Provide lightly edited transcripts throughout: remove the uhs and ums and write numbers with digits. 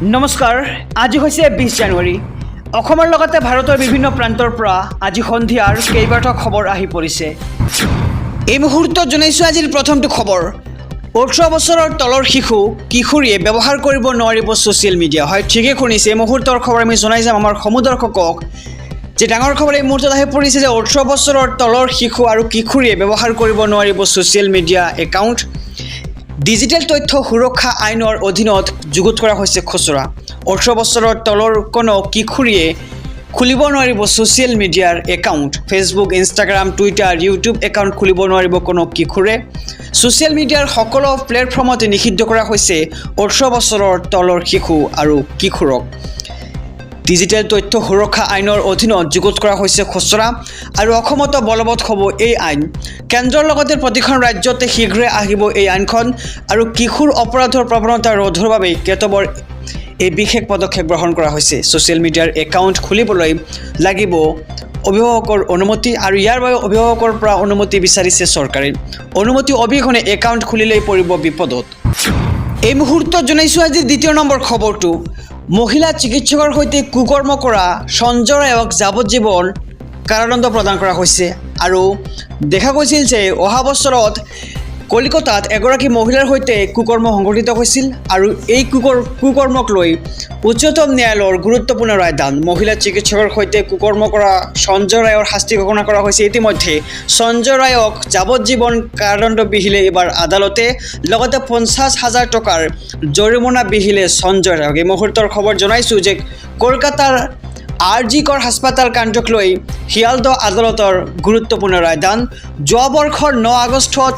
নমস্কাৰ আজি হৈছে 20 জানুৱাৰী অসমৰ লগতে ভাৰতৰ বিভিন্ন প্ৰান্তৰ পৰা আজি সন্ধিয়াৰ কেইবাটাও খবৰ আহি পৰিছে এই মুহূৰ্তত জনাইছো আজিৰ প্ৰথমটো খবৰ 18 বছৰৰ তলৰ শিশু কিশোৰীয়ে ব্যৱহাৰ কৰিব নোৱাৰিব ছ'চিয়েল মিডিয়া হয় ঠিকই শুনিছে এই মুহূৰ্তৰ খবৰ আমি জনাই যাম আমাৰ সমুদৰ্শকক যে ডাঙৰ খবৰ এই মুহূৰ্তত আহি পৰিছে যে 18 বছৰৰ তলৰ শিশু আৰু কিশোৰীয়ে ব্যৱহাৰ কৰিব নোৱাৰিব ছ'চিয়েল মিডিয়া একাউণ্ট ডিজিটেল তথ্য সুৰক্ষা আইনৰ অধীনত যুগুত কৰা হৈছে খচৰা 18 বছৰৰ তলৰ কোনো কিশোৰীয়ে খুলিব নোৱাৰিব ছ'চিয়েল মিডিয়াৰ account Facebook Instagram Twitter YouTube account খুলিব নোৱাৰিব কোনো কিশোৰে ছ'চিয়েল মিডিয়াৰ সকলো প্লেটফৰ্মতে নিষিদ্ধ কৰা হৈছে 18 বছৰৰ তলৰ শিশু আৰু কিশোৰক ডিজিটেল তথ্য সুৰক্ষা আইনৰ অধীনত যুগুত কৰা হৈছে খচৰা আৰু অসমত বলবৎ হ'ব এই আইন কেন্দ্ৰৰ লগতে প্ৰতিখন ৰাজ্যতে শীঘ্ৰে আহিব এই আইনখন আৰু কিশোৰ অপৰাধৰ প্ৰৱণতা ৰোধৰ বাবে কেতবৰ এই বিশেষ পদক্ষেপ গ্ৰহণ কৰা হৈছে ছ'চিয়েল মিডিয়াৰ একাউণ্ট খুলিবলৈ লাগিব অভিভাৱকৰ অনুমতি আৰু ইয়াৰ বাবে অভিভাৱকৰ পৰা অনুমতি বিচাৰিছে চৰকাৰে অনুমতি অবিহনে একাউণ্ট খুলিলেই পৰিব বিপদত এই মুহূৰ্তত জনাইছোঁ আজিৰ দ্বিতীয় নম্বৰ খবৰটো মহিলা চিকিৎসকৰ সৈতে কুকৰ্ম কৰা সঞ্জয় ৰায়ক যাৱজ্জীৱন কাৰাদণ্ড প্ৰদান কৰা হৈছে আৰু দেখা গৈছিল যে অহা বছৰত কলিকতাত এগৰাকী মহিলাৰ সৈতে কুকৰ্ম সংঘটিত হৈছিল আৰু এই কুকৰ্মক লৈ উচ্চতম ন্যায়ালয়ৰ গুৰুত্বপূৰ্ণ ৰায়দান মহিলা চিকিৎসকৰ সৈতে কুকৰ্ম কৰা সঞ্জয় ৰায়ৰ শাস্তি ঘোষণা কৰা হৈছে ইতিমধ্যে সঞ্জয় ৰায়ক যাৱজ্জীৱন কাৰাদণ্ড বিহিলে এইবাৰ আদালতে লগতে 50,000 টকাৰ জৰিমনা বিহিলে সঞ্জয় ৰায়ক এই মুহূৰ্তৰ খবৰ জনাইছোঁ যে কলকাতাৰ RG কৰ হাস্পাতাল কাণ্ডক লৈ শিয়ালদহ আদালতৰ গুৰুত্বপূৰ্ণ ৰায়দান যোৱা বৰ্ষৰ 9 আগষ্টত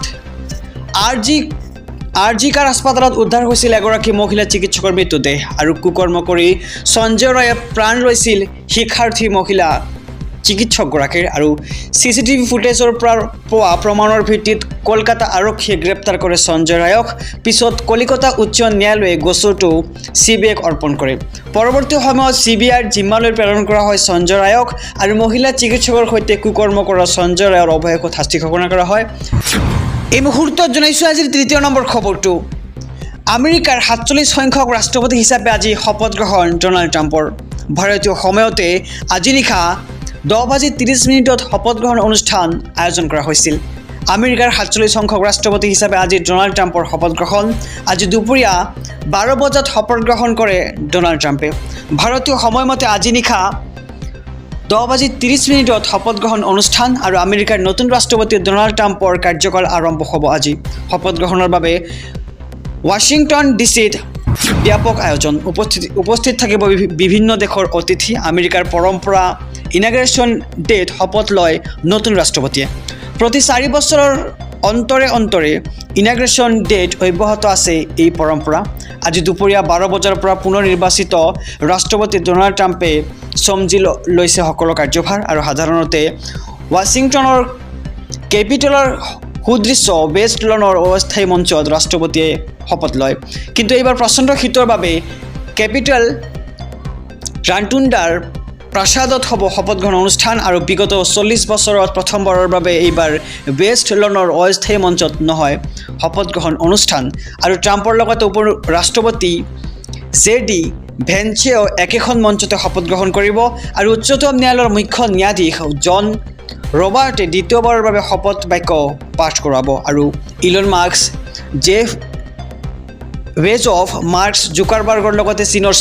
RG কাৰ হাস্পাতালত উদ্ধাৰ হৈছিল এগৰাকী মহিলা চিকিৎসকৰ মৃতদেহ আৰু কুকৰ্ম কৰি সঞ্জয় ৰায়ে প্ৰাণ লৈছিল শিক্ষাৰ্থী মহিলা চিকিৎসকগৰাকীৰ আৰু CCTV ফুটেজৰ পৰা পোৱা প্ৰমাণৰ ভিত্তিত কলকাতা আৰক্ষীয়ে গ্ৰেপ্তাৰ কৰে সঞ্জয় ৰায়ক পিছত কলিকতা উচ্চ ন্যায়ালয়ে গোচৰটো CBIক অৰ্পণ কৰে পৰৱৰ্তী সময়ত CBIৰ জিম্মালৈ প্ৰেৰণ কৰা হয় সঞ্জয় ৰায়ক আৰু মহিলা চিকিৎসকৰ সৈতে কুকৰ্ম কৰা সঞ্জয় ৰায়ৰ অৱশেষত শাস্তি ঘোষণা কৰা হয় এই মুহূৰ্তত জনাইছোঁ আজিৰ তৃতীয় নম্বৰ খবৰটো আমেৰিকাৰ 47 সংখ্যক ৰাষ্ট্ৰপতি হিচাপে আজি শপত গ্ৰহণ ডনাল্ড ট্ৰাম্পৰ ভাৰতীয় সময়তে আজি নিশা 10:30 শপত গ্ৰহণ অনুষ্ঠান আয়োজন কৰা হৈছিল আমেৰিকাৰ 47 সংখ্যক ৰাষ্ট্ৰপতি হিচাপে আজি ডনাল্ড ট্ৰাম্পৰ শপত গ্ৰহণ আজি দুপৰীয়া 12 বজাত শপত গ্ৰহণ কৰে ডনাল্ড ট্ৰাম্পে ভাৰতীয় সময়মতে আজি নিশা 10:30 শপত গ্ৰহণ অনুষ্ঠান আৰু আমেৰিকাৰ নতুন ৰাষ্ট্ৰপতি ডনাল্ড ট্ৰাম্পৰ কাৰ্যকাল আৰম্ভ হ'ব আজি শপত গ্ৰহণৰ বাবে ৱাশ্বিংটন ডিচিত ব্যাপক আয়োজন উপস্থিত থাকিব বিভিন্ন দেশৰ অতিথি আমেৰিকাৰ পৰম্পৰা ইনাগ্ৰেশ্যন ডেট শপত লয় নতুন ৰাষ্ট্ৰপতিয়ে প্ৰতি 4 বছৰৰ অন্তৰে ইনাগ্ৰেশ্যন ডেট অব্যাহত আছে এই পৰম্পৰা আজি দুপৰীয়া 12 বজাৰ পৰা পুনৰ নিৰ্বাচিত ৰাষ্ট্ৰপতি ডনাল্ড ট্ৰাম্পে চমজি লৈছে সকলো কাৰ্যভাৰ আৰু সাধাৰণতে ৱাশ্বিংটনৰ কেপিটলৰ সুদৃশ্য ৱেষ্ট লনৰ অস্থায়ী মঞ্চত ৰাষ্ট্ৰপতিয়ে শপত লয় কিন্তু এইবাৰ প্ৰচণ্ড শীতৰ বাবে কেপিটল ৰাণ্টুণ্ডাৰ প্ৰাসাদত হ'ব শপত গ্ৰহণ অনুষ্ঠান আৰু বিগত 40 বছৰত প্ৰথমবাৰৰ বাবে এইবাৰ ৱেষ্ট লনৰ অস্থায়ী মঞ্চত নহয় শপত গ্ৰহণ অনুষ্ঠান আৰু ট্ৰাম্পৰ লগতে উপ ৰাষ্ট্ৰপতি JD ভেন্সেও একেখন মঞ্চতে শপত গ্ৰহণ কৰিব আৰু উচ্চতম ন্যায়ালয়ৰ মুখ্য ন্যায়াধীশ জন ৰবাৰ্টে দ্বিতীয়বাৰৰ বাবে শপত বাক্য পাঠ কৰাব আৰু ইলন মাস্ক জেফ বেজফ মাৰ্ক জুকাৰবাৰ্গৰ লগতে চীনৰ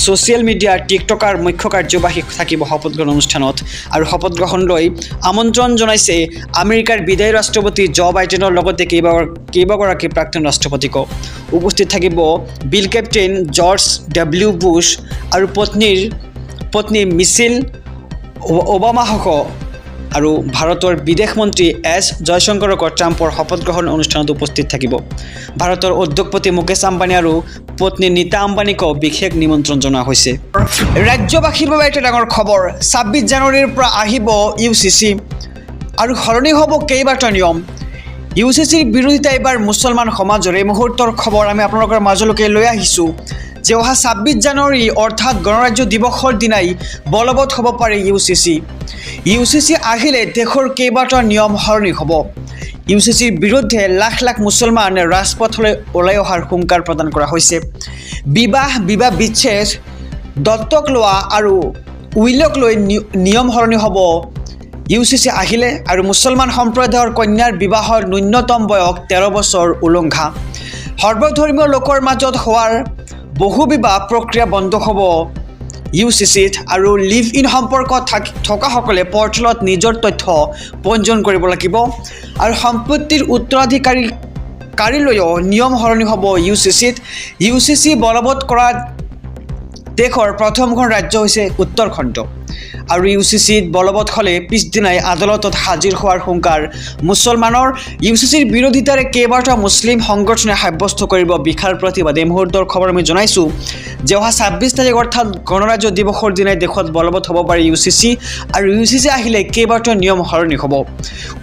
ছ'চিয়েল মিডিয়াৰ টিকটকাৰ মুখ্য কাৰ্যবাহী থাকিব শপত গ্ৰহণ অনুষ্ঠানত আৰু শপত গ্ৰহণ লৈ আমন্ত্ৰণ জনাইছে আমেৰিকাৰ বিদায়ী ৰাষ্ট্ৰপতি জো বাইডেনৰ লগতে কেইবাগৰাকী প্ৰাক্তন ৰাষ্ট্ৰপতিকো উপস্থিত থাকিব বিল কেপ্টেইন জৰ্জ W বুছ আৰু পত্নী মিচেল ওবামাসহ আৰু ভাৰতৰ বিদেশ মন্ত্ৰী S জয়শংকৰক ট্ৰাম্পৰ শপত গ্ৰহণ অনুষ্ঠানত উপস্থিত থাকিব ভাৰতৰ উদ্যোগপতি মুকেশ আম্বানী আৰু পত্নী নীতা আম্বানীকো বিশেষ নিমন্ত্ৰণ জনোৱা হৈছে ৰাজ্যবাসীৰ বাবে এটা ডাঙৰ খবৰ 26 জানুৱাৰীৰ পৰা আহিব UCC আৰু সলনি হ'ব কেইবাটাও নিয়ম UCCৰ বিৰোধিতা এইবাৰ মুছলমান সমাজৰ এই মুহূৰ্তৰ খবৰ আমি আপোনালোকৰ মাজলৈকে লৈ আহিছোঁ যে অহা 26 জানুৱাৰী অৰ্থাৎ গণৰাজ্য দিৱসৰ দিনাই বলবৎ হ'ব পাৰে UCC আহিলে দেশৰ কেইবাটাও নিয়ম সলনি হ'ব ইউচিচিৰ বিৰুদ্ধে লাখ লাখ মুছলমান ৰাজপথলৈ ওলাই অহাৰ হুংকাৰ প্ৰদান কৰা হৈছে। বিবাহ বিচ্ছেদ, দত্তক লোৱা আৰু উইলক লৈ নিয়ম সলনি হ'ব ইউচিচি আহিলে, আৰু মুছলমান সম্প্ৰদায়ৰ কন্যাৰ বিবাহৰ ন্যূনতম বয়স 13 বছৰ উলংঘা। সৰ্বধৰ্মীয় লোকৰ মাজত হোৱাৰ বহু বিবাহ প্ৰক্ৰিয়া বন্ধ হ'ব ইউচিচিত, আৰু লিভ ইন সম্পৰ্ক থকাসকলে পৰ্টেলত নিজৰ তথ্য পঞ্জীয়ন কৰিব লাগিব, আৰু সম্পত্তিৰ উত্তৰাধিকাৰীলৈও নিয়ম সলনি হ'ব ইউচিচিত। ইউচিচি বলবৎ কৰা দেশৰ প্ৰথমখন ৰাজ্য হৈছে উত্তৰাখণ্ড, আৰু ইউচিচিত বলবৎ হ'লে পিছদিনাই আদালতত হাজিৰ হোৱাৰ হুংকাৰ মুছলমানৰ। ইউচিচিৰ বিৰোধিতাৰে কেইবাটাও মুছলিম সংগঠনে সাব্যস্ত কৰিব বিশাল প্ৰতিবাদ। এই মুহূৰ্তৰ খবৰ আমি জনাইছোঁ যে অহা 26 তাৰিখ অৰ্থাৎ গণৰাজ্য দিৱসৰ দিনাই দেশত বলবৎ হ'ব পাৰে ইউচিচি, আৰু ইউচিচি আহিলে কেইবাটাও নিয়ম সলনি হ'ব।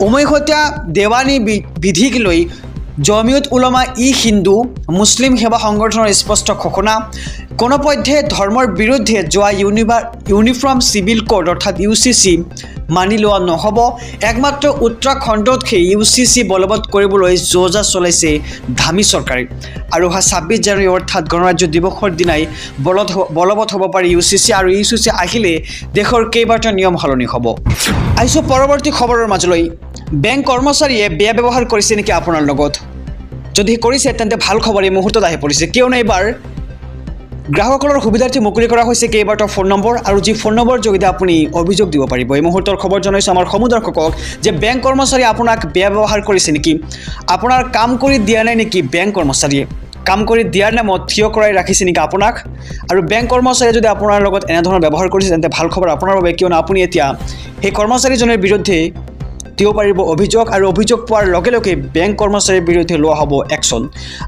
উমৈহতীয়া দেৱানী বিধিক লৈ জমিয়ত উলমা হিন্দু মুছলিম সেৱা সংগঠনৰ স্পষ্ট ঘোষণা। কোনোপধ্যে ধৰ্মৰ বিৰুদ্ধে যোৱা ইউনিফৰ্ম চিভিল কোড অৰ্থাৎ ইউচিচি মানি লোৱা নহ'ব। একমাত্ৰ উত্তৰাখণ্ডতহে ইউচিচি বলবৎ কৰিবলৈ যোজা চলাইছে ধামী চৰকাৰে, আৰু অহা 26 জানুৱাৰী অৰ্থাৎ গণৰাজ্য দিৱসৰ দিনাই বলবৎ হ'ব পাৰে ইউচিচি, আৰু ইউচিচি আহিলে দেশৰ কেইবাটাও নিয়ম সলনি হ'ব। আহিছোঁ পৰৱৰ্তী খবৰৰ মাজলৈ। বেংক কৰ্মচাৰীয়ে বেয়া ব্যৱহাৰ কৰিছে নেকি আপোনাৰ লগত? যদি কৰিছে তেন্তে ভাল খবৰ এই মুহূৰ্তত আহি পৰিছে, কিয়নো এইবাৰ গ্ৰাহকসকলৰ সুবিধাৰ্থে মুকলি কৰা হৈছে কেইবাটাও ফোন নম্বৰ, আৰু যি ফোন নম্বৰৰ যোগেদি আপুনি অভিযোগ দিব পাৰিব। এই মুহূৰ্তৰ খবৰ জনাইছোঁ আমাৰ সমুদৰ্শকক যে বেংক কৰ্মচাৰীয়ে আপোনাক বেয়া ব্যৱহাৰ কৰিছে নেকি? আপোনাৰ কাম কৰি দিয়া নাই নেকি বেংক কৰ্মচাৰীয়ে? কাম কৰি দিয়াৰ নামত থিয় কৰাই ৰাখিছে নেকি আপোনাক? আৰু বেংক কৰ্মচাৰীয়ে যদি আপোনাৰ লগত এনেধৰণৰ ব্যৱহাৰ কৰিছে তেন্তে ভাল খবৰ আপোনাৰ বাবে, কিয়নো আপুনি এতিয়া সেই কৰ্মচাৰীজনৰ বিৰুদ্ধে দিব পাৰিব অভিযোগ, আৰু অভিযোগ পোৱাৰ লগে লগে বেংক কৰ্মচাৰীৰ বিৰুদ্ধে লোৱা হ'ব একশ্যন।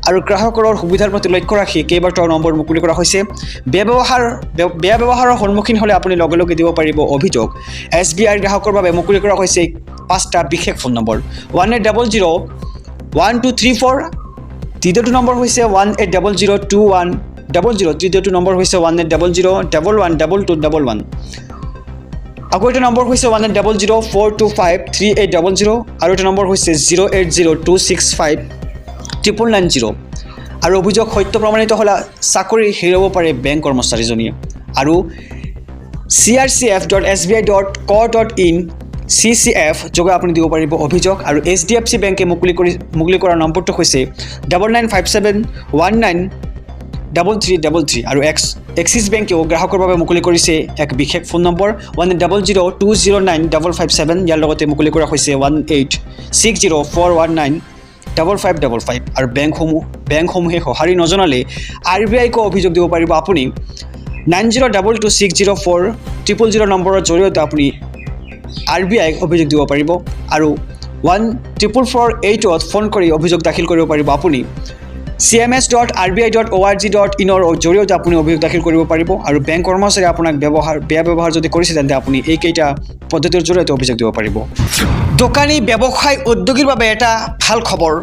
আৰু গ্ৰাহকসকলৰ সুবিধাৰ প্ৰতি লক্ষ্য ৰাখি কেইবাটাও নম্বৰ মুকলি কৰা হৈছে। বেয়া ব্যৱহাৰৰ সন্মুখীন হ'লে আপুনি লগে লগে দিব পাৰিব অভিযোগ। SBI গ্ৰাহকৰ বাবে মুকলি কৰা হৈছে 5টা বিশেষ ফোন নম্বৰ। 1800-1234, তৃতীয়টো নম্বৰ হৈছে 1800-2100, তৃতীয়টো নম্বৰ হৈছে 1800-112211। আকৌ এটা নম্বৰ হৈছে 1800-425-3800, আৰু এটা নম্বৰ হৈছে 080-265-990। আৰু অভিযোগ সত্য প্ৰমাণিত হ'লে চাকৰি হেৰুৱাব পাৰে বেংক কৰ্মচাৰীজনীয়ে। আৰু crcf.sbi.co.in CCF যোগে আপুনি দিব পাৰিব অভিযোগ। আৰু HDFC বেংকে মুকলি কৰা নম্বৰটো হৈছে 9957193333, আৰু এক্সিছ বেংকেও গ্ৰাহকৰ বাবে মুকলি কৰিছে এক বিশেষ ফোন নম্বৰ 1800-209-557। ইয়াৰ লগতে মুকলি কৰা হৈছে 1860-419-5555। আৰু বেংকসমূহে সঁহাৰি নজনালে RBIকো অভিযোগ দিব পাৰিব আপুনি। 9022604000 নম্বৰৰ জৰিয়তে আপুনি RBIক অভিযোগ দিব পাৰিব, আৰু 14448ত ফোন কৰি অভিযোগ দাখিল কৰিব পাৰিব আপুনি। cms.rbi.org.in জৰিয়তে আপুনি অভিযোগ দাখিল কৰিব পাৰিব। আৰু বেংক কৰ্মচাৰীয়ে আপোনাক বেয়া ব্যৱহাৰ যদি কৰিছে তেন্তে আপুনি এইকেইটা পদ্ধতিৰ জৰিয়তে অভিযোগ দিব পাৰিব। দোকানী ব্যৱসায় উদ্যোগীৰ বাবে এটা ভাল খবৰ।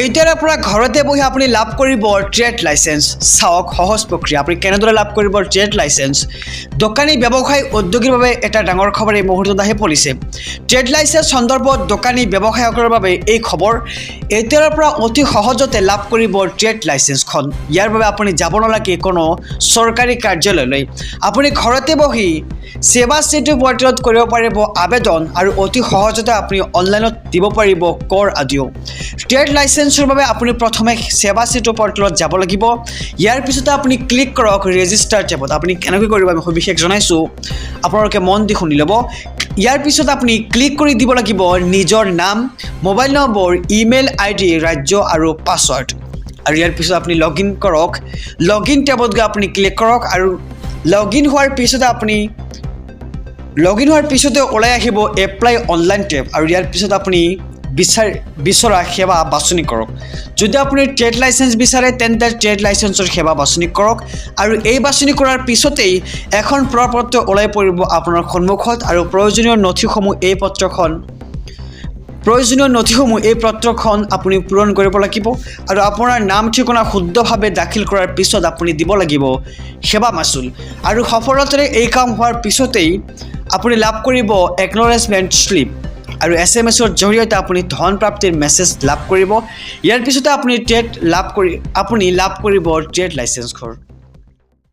এইটাৰ পৰা ঘৰতে বহি আপুনি লাভ কৰিব ট্ৰেড লাইচেন্স। চাওক সহজ প্ৰক্ৰিয়া, আপুনি কেনেদৰে লাভ কৰিব ট্ৰেড লাইচেন্স। দোকানী ব্যৱসায় উদ্যোগীৰ বাবে এটা ডাঙৰ খবৰ এই মুহূৰ্তত আহি পৰিছে। ট্ৰেড লাইচেন্স সন্দৰ্ভত দোকানী ব্যৱসায়ীসকলৰ বাবে এই খবৰ। এইটাৰ পৰা অতি সহজতে লাভ কৰিব ট্ৰেড লাইচেন্সখন। ইয়াৰ বাবে আপুনি যাব নালাগে কোনো চৰকাৰী কাৰ্যালয়লৈ। আপুনি ঘৰতে বহি সেৱা সেতু পৰ্টেলত কৰিব পাৰিব আবেদন, আৰু অতি সহজতে আপুনি অনলাইনত দিব পাৰিব কৰ আদিও। ট্ৰেড লাইচেন্সৰ বাবে আপুনি প্ৰথমে সেৱা সেতু পৰ্টেলত যাব লাগিব। ইয়াৰ পিছতে আপুনি ক্লিক কৰক ৰেজিষ্টাৰ টেবত। আপুনি কেনেকৈ কৰিব আমি সবিশেষ জনাইছোঁ, আপোনালোকে মন দি শুনি ল'ব। ইয়াৰ পিছত আপুনি ক্লিক কৰি দিব লাগিব নিজৰ নাম, মোবাইল নম্বৰ, ইমেইল ID, ৰাজ্য আৰু পাছৱৰ্ড। আৰু ইয়াৰ পিছত আপুনি লগইন কৰক। লগইন টেবত গৈ আপুনি ক্লিক কৰক, আৰু লগইন হোৱাৰ পিছতে ওলাই আহিব এপ্লাই অনলাইন টেব, আৰু ইয়াৰ পিছত আপুনি বিচৰা সেৱা বাছনি কৰক। যদি আপুনি ট্ৰেড লাইচেন্স বিচাৰে তেন্তে ট্ৰেড লাইচেন্সৰ সেৱা বাছনি কৰক, আৰু এই বাছনি কৰাৰ পিছতেই এখন প্ৰপত্ৰ ওলাই পৰিব আপোনাৰ সন্মুখত, আৰু প্ৰয়োজনীয় নথিসমূহ এই পত্ৰখন আপুনি পূৰণ কৰিব লাগিব। আৰু আপোনাৰ নাম ঠিকনা শুদ্ধভাৱে দাখিল কৰাৰ পিছত আপুনি দিব লাগিব সেৱা মাচুল। আৰু সফলতাৰে এই কাম হোৱাৰ পিছতেই আপুনি লাভ কৰিব একনলেজমেণ্ট শ্লিপ। আৰু SMS-ৰ জৰিয়তে আপুনি ধন প্ৰাপ্তিৰ মেছেজ লাভ কৰিব। ইয়াৰ পিছতে আপুনি লাভ কৰিব ট্ৰেড লাইচেন্স ঘৰ।